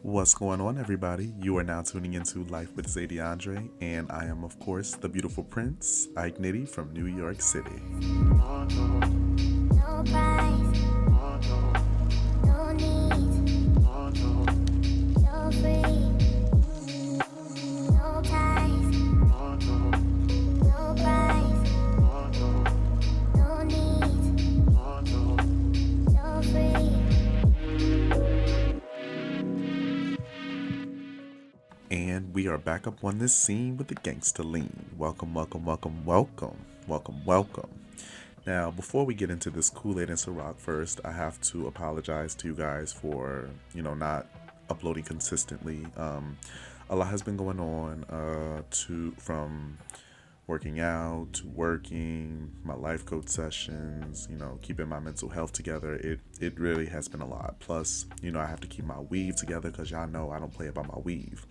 What's going on, everybody? You are now tuning into Life with Zadie Andre, and I am, of course, the beautiful Prince, Ike Nitty from New York City. No price, no need, no free, no ties, no price, no need, no free. And we are back up on this scene with the gangster lean. Welcome, welcome, welcome, welcome, welcome, welcome. Now, before we get into this Kool-Aid and Ciroc, first, I have to apologize to you guys for, not uploading consistently. A lot has been going on from working out to working, my life coach sessions, keeping my mental health together. It really has been a lot. Plus, I have to keep my weave together because y'all know I don't play about my weave.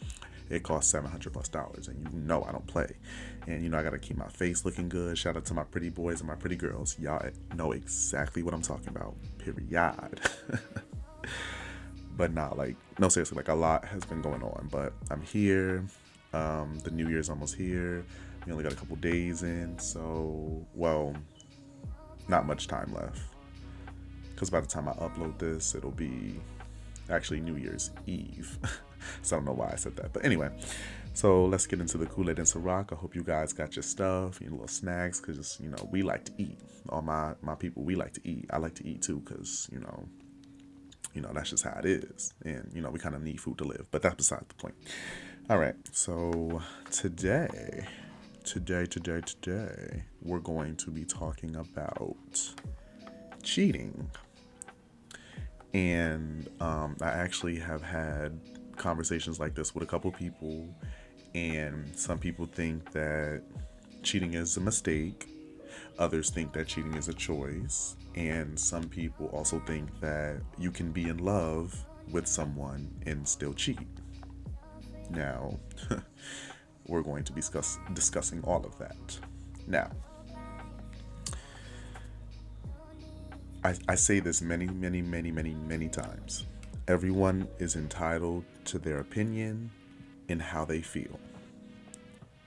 It costs $700+, and I don't play. And I gotta keep my face looking good. Shout out to my pretty boys and my pretty girls. Y'all know exactly what I'm talking about. Period. But nah, no, seriously, a lot has been going on. But I'm here. The New Year's almost here. We only got a couple days in, so not much time left. Because by the time I upload this, it'll be actually New Year's Eve. So I don't know why I said that. But anyway, so let's get into the Kool-Aid and Ciroc. I hope you guys got your stuff, your little snacks, because, we like to eat. All my people, we like to eat. I like to eat too, because, that's just how it is. And, we kind of need food to live. But that's beside the point. All right, so today, we're going to be talking about cheating. And I actually have had conversations like this with a couple people, and some people think that cheating is a mistake. Others think that cheating is a choice. And some people also think that you can be in love with someone and still cheat. Now, we're going to be discussing all of that. Now, I say this many, many, many, many, many times. Everyone is entitled to their opinion and how they feel.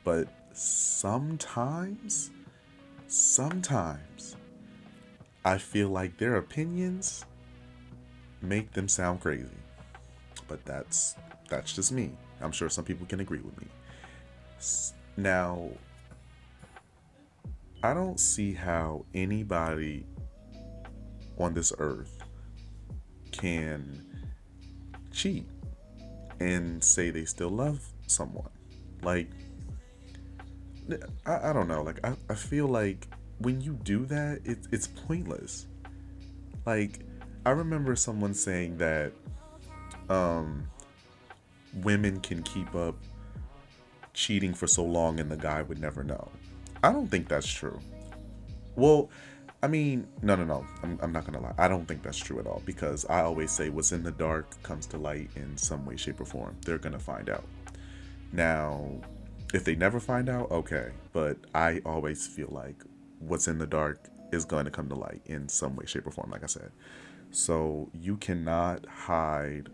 But sometimes, I feel like their opinions make them sound crazy. But that's just me. I'm sure some people can agree with me. Now, I don't see how anybody on this earth can cheat and say they still love someone. I don't know. I feel like when you do that, it's pointless. I remember someone saying that women can keep up cheating for so long and the guy would never know. I don't think that's true. Well, I mean, no. I'm not gonna lie. I don't think that's true at all, because I always say what's in the dark comes to light in some way, shape, or form. They're gonna find out. Now, if they never find out, okay. But I always feel like what's in the dark is going to come to light in some way, shape, or form, like I said. So you cannot hide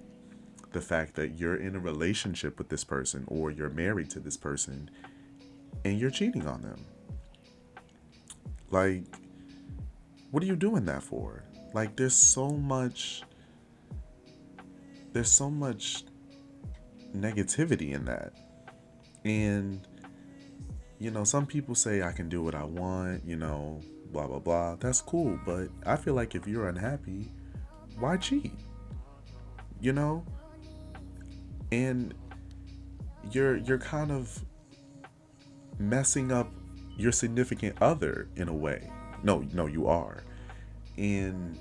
the fact that you're in a relationship with this person or you're married to this person and you're cheating on them. Like, what are you doing that for? There's so much negativity in that. And some people say I can do what I want, blah blah blah. That's cool, but I feel like if you're unhappy, why cheat? You know? And you're kind of messing up your significant other in a way. No, you are. And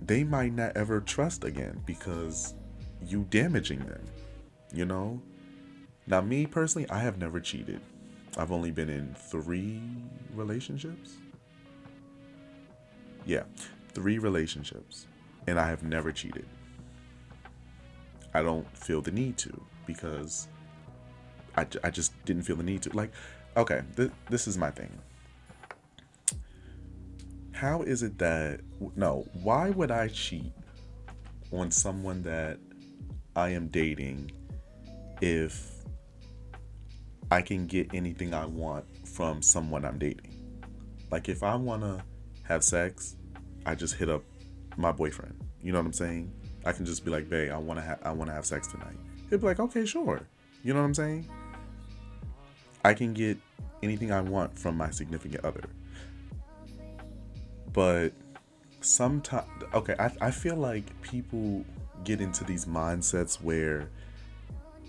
they might not ever trust again because you damaging them, you know? Now, me personally, I have never cheated. I've only been in 3 relationships. Yeah, 3 relationships. And I have never cheated. I don't feel the need to because I just didn't feel the need to. Okay, this is my thing. How is it that, no, why would I cheat on someone that I am dating if I can get anything I want from someone I'm dating. Like if I want to have sex, I just hit up my boyfriend. You know what I'm saying? I can just be like, "Babe, I want to have sex tonight." He'll be like, "Okay, sure." You know what I'm saying? I can get anything I want from my significant other. But sometimes, okay, I feel like people get into these mindsets where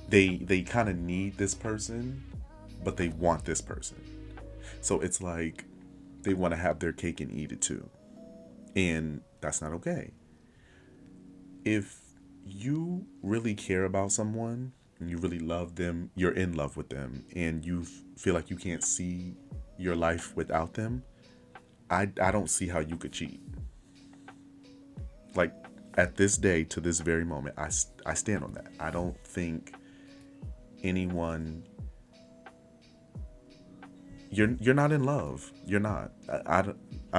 they kind of need this person, but they want this person. So it's like they want to have their cake and eat it too. And that's not okay. If you really care about someone and you really love them, you're in love with them, and you feel like you can't see your life without them, I don't see how you could cheat. Like at this day, to this very moment, I stand on that. I don't think anyone. You're not in love. You're not. I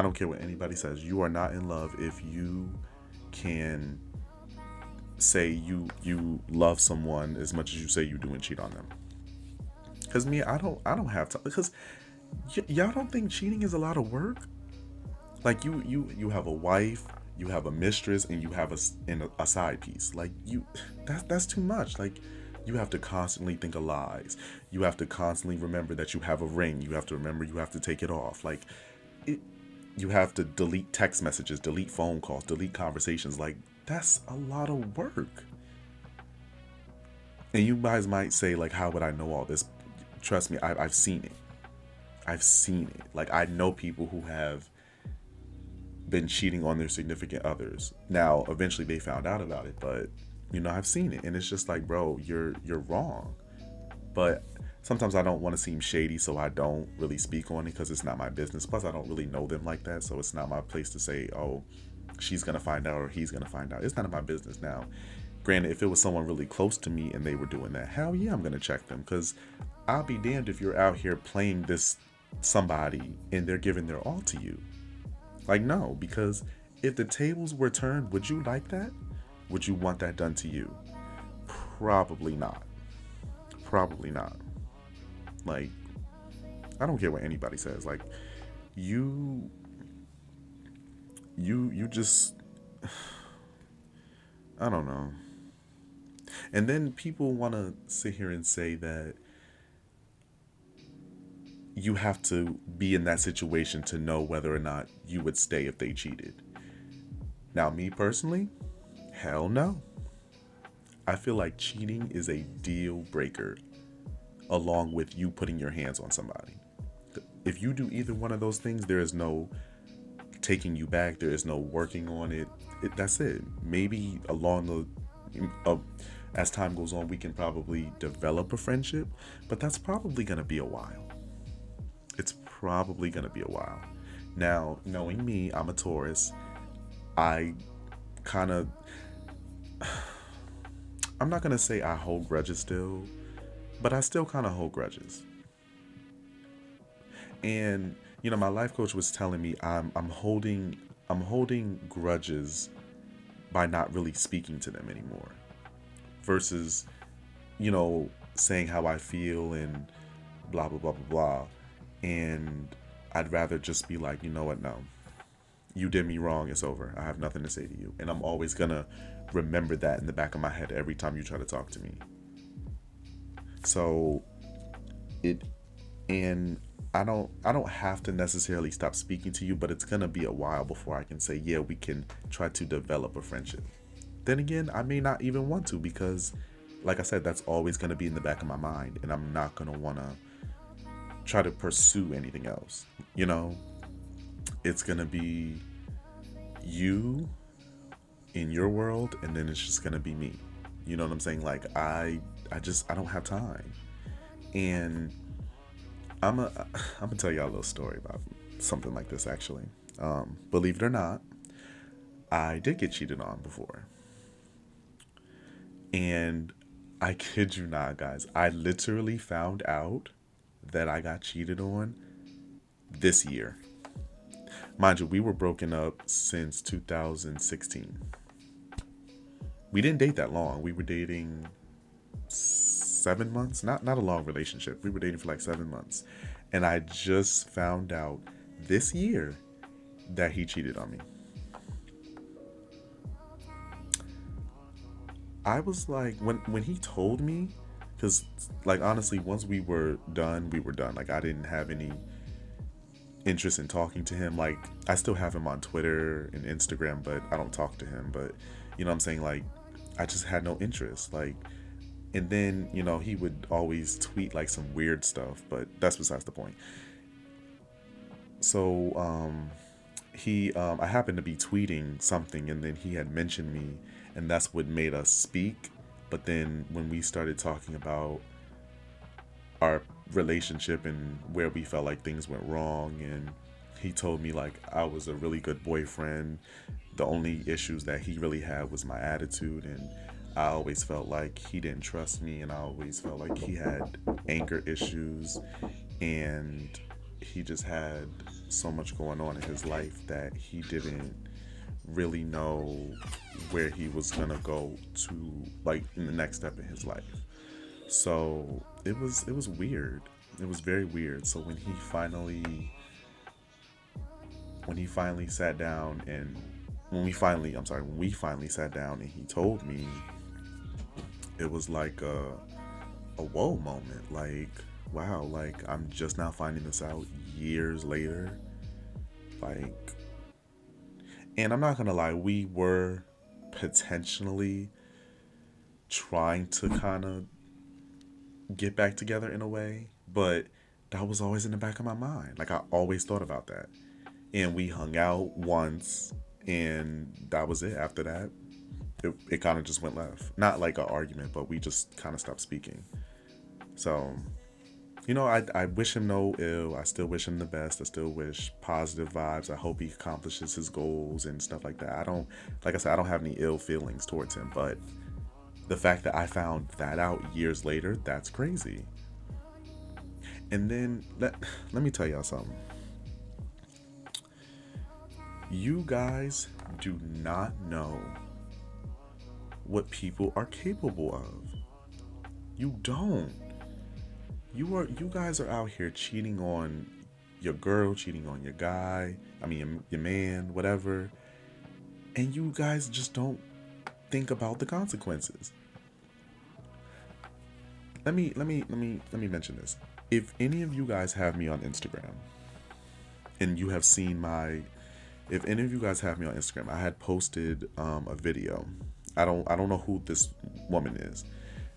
don't care what anybody says. You are not in love if you can say you love someone as much as you say you do and cheat on them. Because me, I don't have time. Because y'all don't think cheating is a lot of work. Like you have a wife, you have a mistress, and you have a side piece. Like you, that's too much. Like you have to constantly think of lies. You have to constantly remember that you have a ring. You have to remember you have to take it off. Like it, you have to delete text messages, delete phone calls, delete conversations. Like that's a lot of work. And you guys might say like, how would I know all this? Trust me, I've seen it. I've seen it. Like I know people who have been cheating on their significant others. Now, eventually they found out about it, but I've seen it, and it's just like, bro, you're wrong. But sometimes I don't want to seem shady, so I don't really speak on it because it's not my business. Plus, I don't really know them like that, so it's not my place to say, oh, she's gonna find out or he's gonna find out. It's none of my business now. Granted, if it was someone really close to me and they were doing that, hell yeah, I'm gonna check them because I'll be damned if you're out here playing this somebody and they're giving their all to you. Like, no, because if the tables were turned, would you like that? Would you want that done to you? Probably not. Probably not. Like, I don't care what anybody says. Like, you, you just, I don't know. And then people want to sit here and say that you have to be in that situation to know whether or not you would stay if they cheated. Now, me personally, hell no. I feel like cheating is a deal breaker along with you putting your hands on somebody. If you do either one of those things, there is no taking you back, there is no working on it. That's it. Maybe along as time goes on, we can probably develop a friendship, but that's probably going to be a while. It's probably going to be a while. Now, knowing me, I'm a Taurus. I kind of, I'm not going to say I hold grudges still, but I still kind of hold grudges. And my life coach was telling me I'm holding grudges by not really speaking to them anymore versus saying how I feel and blah blah blah blah blah. And I'd rather just be like, you know what, no, you did me wrong, it's over, I have nothing to say to you. And I'm always gonna remember that in the back of my head every time you try to talk to me. So it and I don't have to necessarily stop speaking to you, but it's gonna be a while before I can say, yeah, we can try to develop a friendship. Then again, I may not even want to because, like I said, that's always gonna be in the back of my mind, and I'm not gonna wanna try to pursue anything else. It's gonna be you in your world, and then it's just gonna be me. You know what I'm saying? Like I don't have time. And I'm gonna tell y'all a little story about something like this actually. Believe it or not, I did get cheated on before. And I kid you not, guys, I literally found out that I got cheated on this year. Mind you, we were broken up since 2016. we didn't date that long. We were dating 7 months. Not a long relationship. We were dating for like 7 months. And I just found out this year that he cheated on me. I was like, when he told me, because like honestly, once we were done, we were done. Like I didn't have any interest in talking to him. Like I still have him on Twitter and Instagram, but I don't talk to him. But you know what I'm saying? Like I just had no interest. Like, and then he would always tweet like some weird stuff, but that's besides the point. So I happened to be tweeting something, and then he had mentioned me, and that's what made us speak. But then when we started talking about our relationship and where we felt like things went wrong, and he told me like I was a really good boyfriend. The only issues that he really had was my attitude, and I always felt like he didn't trust me, and I always felt like he had anger issues, and he just had so much going on in his life that he didn't really know where he was gonna go to, like in the next step in his life. So it was weird. It was very weird. So when he finally sat down and when we finally sat down and he told me, it was like a whoa moment. Like, wow, like I'm just now finding this out years later. Like, and I'm not gonna lie, we were potentially trying to kind of get back together in a way, but that was always in the back of my mind. Like I always thought about that. And we hung out once, and that was it. After that, it kind of just went left. Not like an argument, but we just kind of stopped speaking. So, I wish him no ill. I still wish him the best. I still wish positive vibes. I hope he accomplishes his goals and stuff like that. Like I said, I don't have any ill feelings towards him, but the fact that I found that out years later, that's crazy. And then let me tell y'all something. You guys do not know what people are capable of. You don't. You guys are out here cheating on your girl, cheating on your guy, I mean your man, whatever. And you guys just don't think about the consequences. Let me mention this. If any of you guys have me on Instagram and you have seen if any of you guys have me on Instagram, I had posted a video. I don't know who this woman is.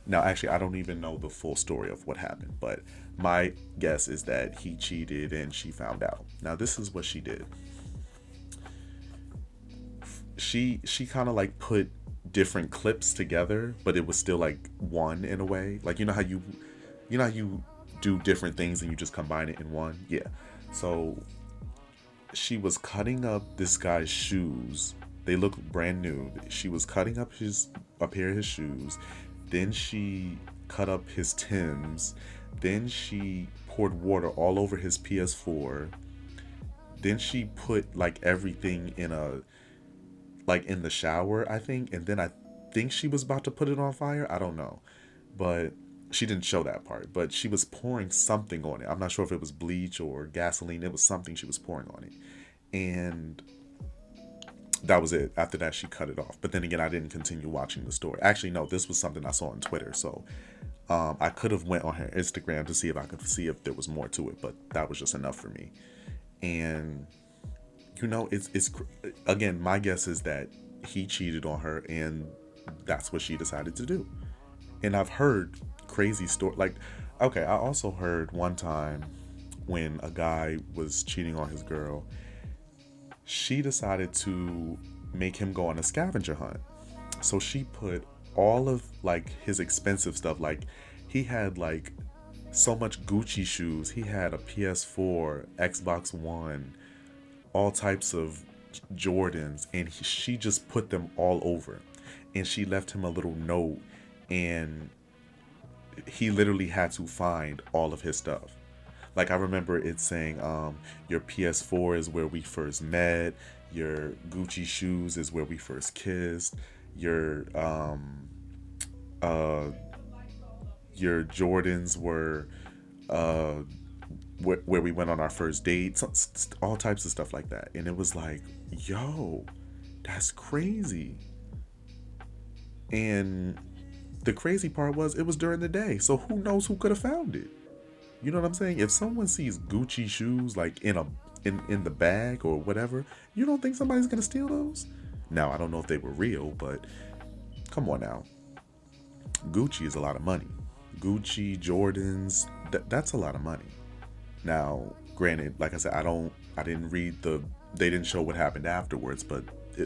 Now, actually, I don't even know the full story of what happened, but my guess is that he cheated and she found out. Now, this is what she did. She kind of like put different clips together, but it was still like one in a way. Like how you do different things and you just combine it in one. Yeah. So she was cutting up this guy's shoes. They look brand new. She was cutting up a pair of his shoes. Then she cut up his Timbs. Then she poured water all over his PS4. Then she put like everything in the shower, I think. And then I think she was about to put it on fire. I don't know. But she didn't show that part. But she was pouring something on it. I'm not sure if it was bleach or gasoline. It was something she was pouring on it. And that was it. After that, she cut it off. But then again, I didn't continue watching the story. Actually, no, this was something I saw on Twitter. So I could have went on her Instagram to see if I could see if there was more to it. But that was just enough for me. And, it's again, my guess is that he cheated on her and that's what she decided to do. And I've heard crazy story. Like, okay, I also heard one time when a guy was cheating on his girl, she decided to make him go on a scavenger hunt. So she put all of like his expensive stuff, like he had like so much Gucci shoes, he had a PS4, Xbox One, all types of Jordans, and she just put them all over. And she left him a little note, and he literally had to find all of his stuff. Like I remember it saying, your PS4 is where we first met, your Gucci shoes is where we first kissed, Your uh your Jordans were uh where we went on our first date, all types of stuff like that. And it was like, yo, that's crazy. And the crazy part was it was during the day, so who knows who could have found it. You know what I'm saying? If someone sees Gucci shoes like in the bag or whatever, you don't think somebody's gonna steal those? Now I don't know if they were real, but come on now. Gucci is a lot of money. Gucci, Jordans, that's a lot of money. Now, granted, like I said, I didn't read they didn't show what happened afterwards, but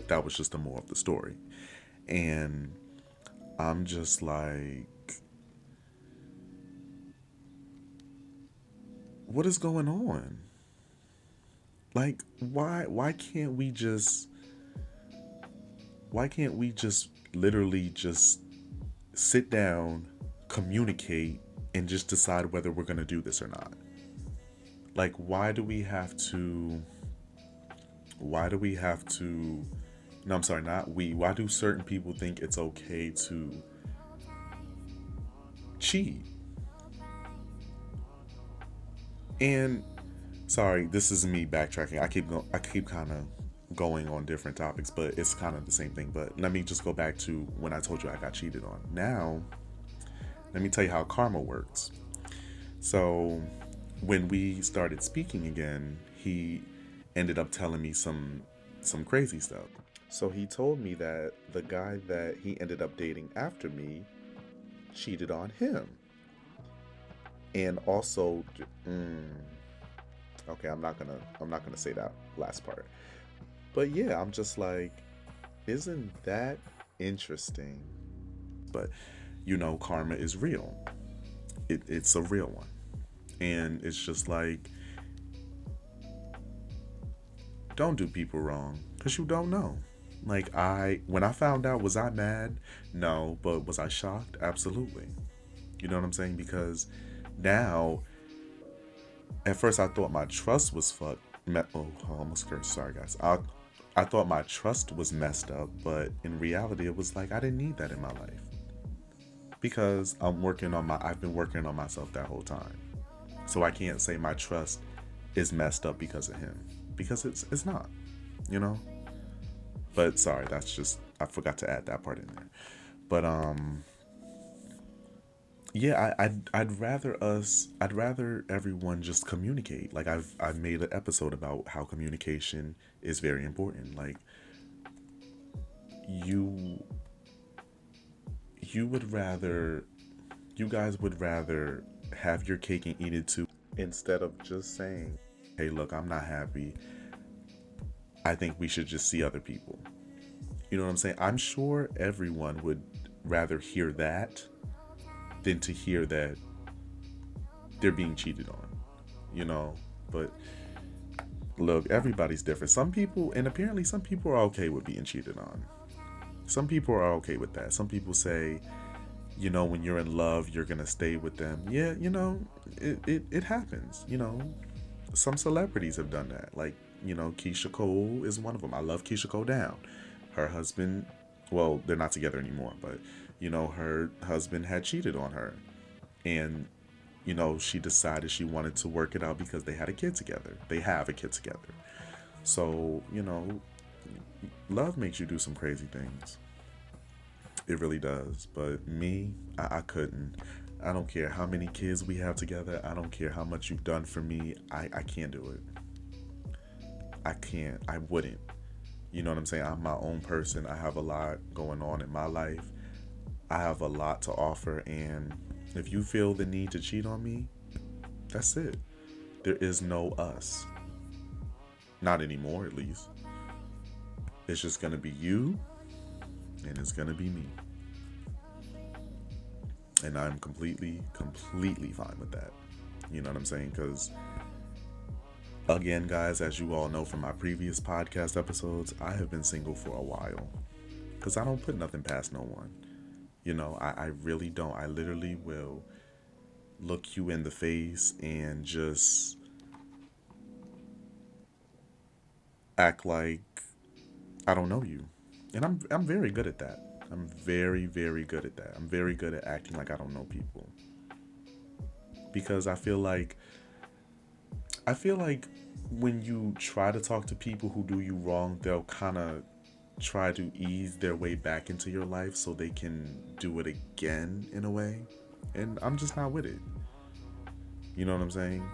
that was just the more of the story. And I'm just like, what is going on? Like, why can't we just literally just sit down, communicate, and just decide whether we're gonna do this or not? Like, why do we have to no, I'm sorry, not we. Why do certain people think it's okay to cheat? And sorry, this is me backtracking. I keep kind of going on different topics, but it's kind of the same thing. But let me just go back to when I told you I got cheated on. Now, let me tell you how karma works. So, when we started speaking again, he ended up telling me some crazy stuff. So he told me that the guy that he ended up dating after me cheated on him. And also, okay, I'm not gonna say that last part. But yeah, I'm just like, isn't that interesting? But karma is real. It's a real one. And it's just like, don't do people wrong because you don't know. Like, when I found out, was I mad? No, but was I shocked? Absolutely. You know what I'm saying? Because now, at first I thought my trust was fucked. Oh, I almost cursed. Sorry, guys. I thought my trust was messed up, but in reality, it was like I didn't need that in my life because I've been working on myself that whole time. So I can't say my trust is messed up because of him, because it's not, you know. But sorry, that's just, I forgot to add that part in there. But yeah, I'd rather everyone just communicate. Like, I've made an episode about how communication is very important. Like, you you would rather you guys would rather have your cake and eat it too, instead of just saying, hey, look, I'm not happy, I think we should just see other people. You know what I'm saying? I'm sure everyone would rather hear that than to hear that they're being cheated on, you know? But look, everybody's different. Some people, and apparently some people are okay with being cheated on. Some people are okay with that. Some people say, when you're in love, you're gonna stay with them. Yeah, it happens. Some celebrities have done that. Like, Keisha Cole is one of them. I love Keisha Cole down. Her husband, well, they're not together anymore, but her husband had cheated on her, and she decided she wanted to work it out because they had a kid together. They have a kid together. So, love makes you do some crazy things. It really does. But me, I couldn't. I don't care how many kids we have together. I don't care how much you've done for me. I can't do it. I can't. I wouldn't. You know what I'm saying? I'm my own person. I have a lot going on in my life. I have a lot to offer. And if you feel the need to cheat on me, that's it. There is no us. Not anymore, at least. It's just going to be you, and it's going to be me. And I'm completely fine with that. You know what I'm saying? Because, again, guys, as you all know from my previous podcast episodes, I have been single for a while. Because I don't put nothing past no one. I really don't. I literally will look you in the face and just act like I don't know you. And I'm very good at that. I'm very, very good at that. I'm very good at acting like I don't know people. Because I feel like when you try to talk to people who do you wrong, they'll kind of try to ease their way back into your life so they can do it again in a way. And I'm just not with it. You know what I'm saying?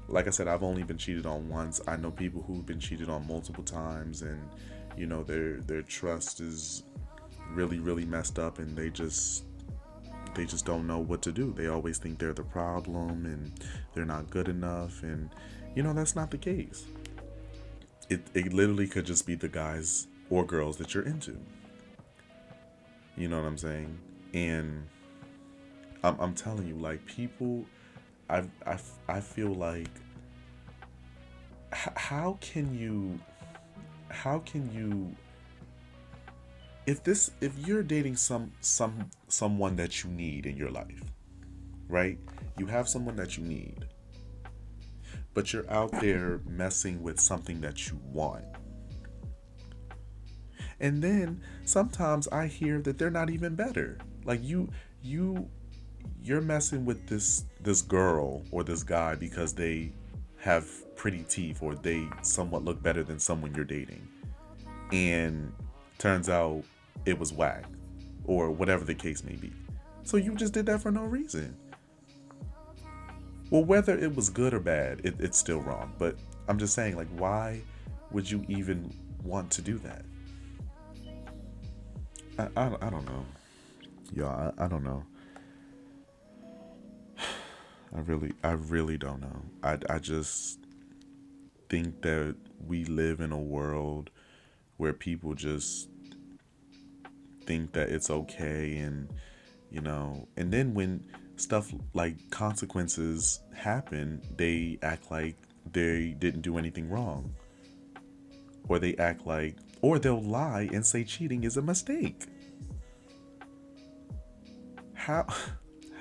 Like I said, I've only been cheated on once. I know people who've been cheated on multiple times, and their trust is really, really messed up, and they just don't know what to do. They always think they're the problem and they're not good enough, and that's not the case. It literally could just be the guys or girls that you're into. You know what I'm saying? And I'm telling you, like, people, I feel like, how can you, if you're dating someone that you need in your life, right? You have someone that you need, but you're out there messing with something that you want. And then sometimes I hear that they're not even better. Like, you you're messing with this girl or this guy because they have pretty teeth or they somewhat look better than someone you're dating. And turns out it was whack or whatever the case may be. So you just did that for no reason. Well, whether it was good or bad, it's still wrong. But I'm just saying, like, why would you even want to do that? I don't know. Yeah, I don't know. I really don't know. I just think that we live in a world where people just think that it's okay, and then when stuff like consequences happen, they act like they didn't do anything wrong, or they act like, or they'll lie and say cheating is a mistake. How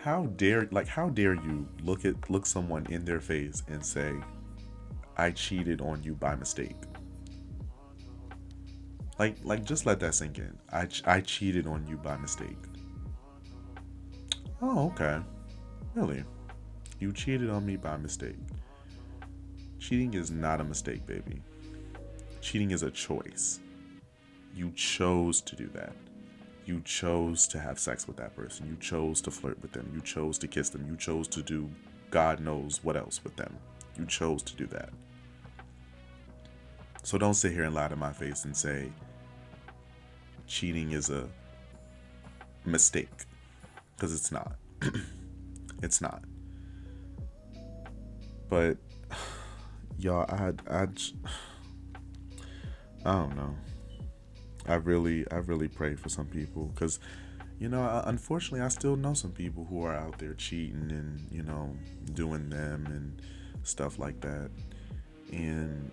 how dare you look someone in their face and say, I cheated on you by mistake? Like, just let that sink in. I cheated on you by mistake. Oh, okay. Really? You cheated on me by mistake. Cheating is not a mistake, baby. Cheating is a choice. You chose to do that. You chose to have sex with that person. You chose to flirt with them. You chose to kiss them. You chose to do God knows what else with them. You chose to do that. So don't sit here and lie to my face and say cheating is a mistake, because it's not. It's not. But y'all, I don't know. I really pray for some people, because unfortunately, I still know some people who are out there cheating and doing them and stuff like that, and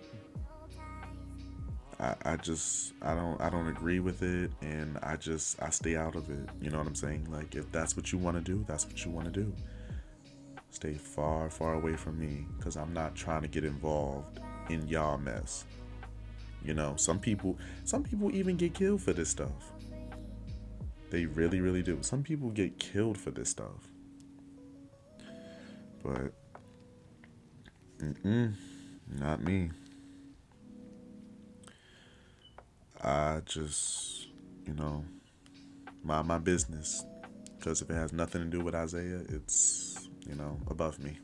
I don't agree with it, and I stay out of it. You know what I'm saying? Like, if that's what you want to do, that's what you want to do. Stay far, far away from me, because I'm not trying to get involved in y'all mess. Some people even get killed for this stuff. They really, really do. Some people get killed for this stuff. But not me. I just, mind my business. Because if it has nothing to do with Isaiah, it's, above me.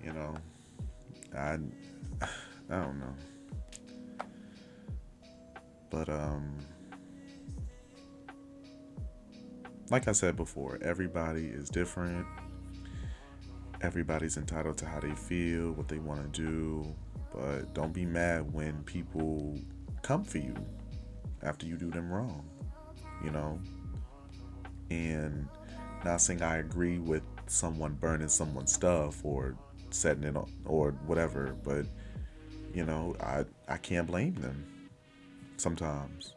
you know, I, I don't know. But, like I said before, everybody is different. Everybody's entitled to how they feel, what they want to do. But don't be mad when people come for you after you do them wrong, And not saying I agree with someone burning someone's stuff or setting it on or whatever, but, I can't blame them sometimes.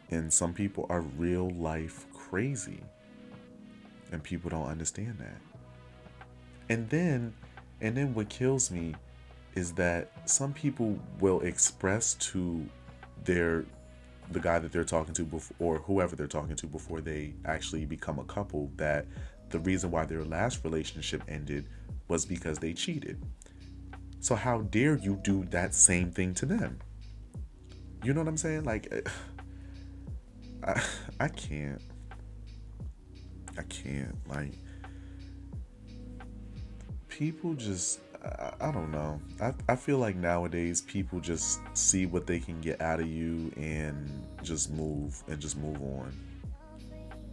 And some people are real life crazy, and people don't understand that. And then what kills me is that some people will express to they're the guy that they're talking to before, or whoever they're talking to before they actually become a couple, that the reason why their last relationship ended was because they cheated. So how dare you do that same thing to them? You know what I'm saying? Like, I can't. I can't. Like, people just, I don't know. I feel like nowadays people just see what they can get out of you and just move on.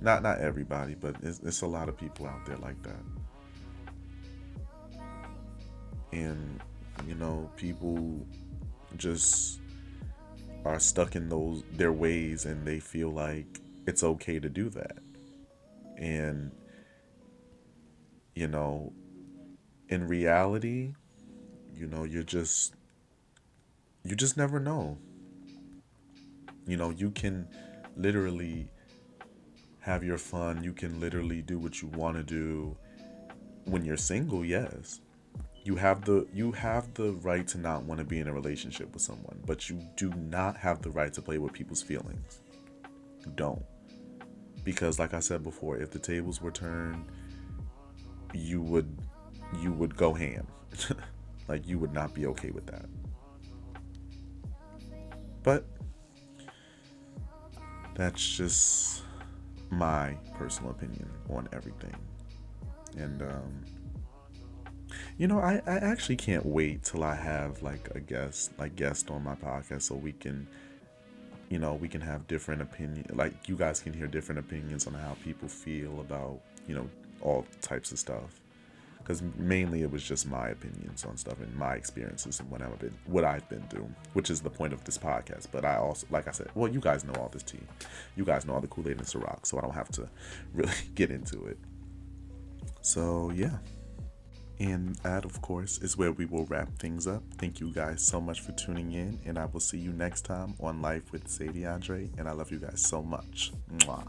Not everybody, but it's a lot of people out there like that. And people just are stuck in those their ways, and they feel like it's okay to do that. And you know, in reality, you just never know. You can literally have your fun. You can literally do what you want to do when you're single. Yes, you have the right to not want to be in a relationship with someone, but you do not have the right to play with people's feelings. You don't. Because like I said before, if the tables were turned, you would go ham. Like, you would not be okay with that. But that's just my personal opinion on everything. And I actually can't wait till I have like a guest on my podcast, so we can have different opinion, like you guys can hear different opinions on how people feel about all types of stuff, because mainly it was just my opinions on stuff and my experiences and what I've been through, which is the point of this podcast. But I also, like I said, well, you guys know all this tea, you guys know all the Kool-Aid and Ciroc, so I don't have to really get into it. So yeah. And that, of course, is where we will wrap things up. Thank you guys so much for tuning in, and I will see you next time on Life with Sadie Andre. And I love you guys so much. Mwah.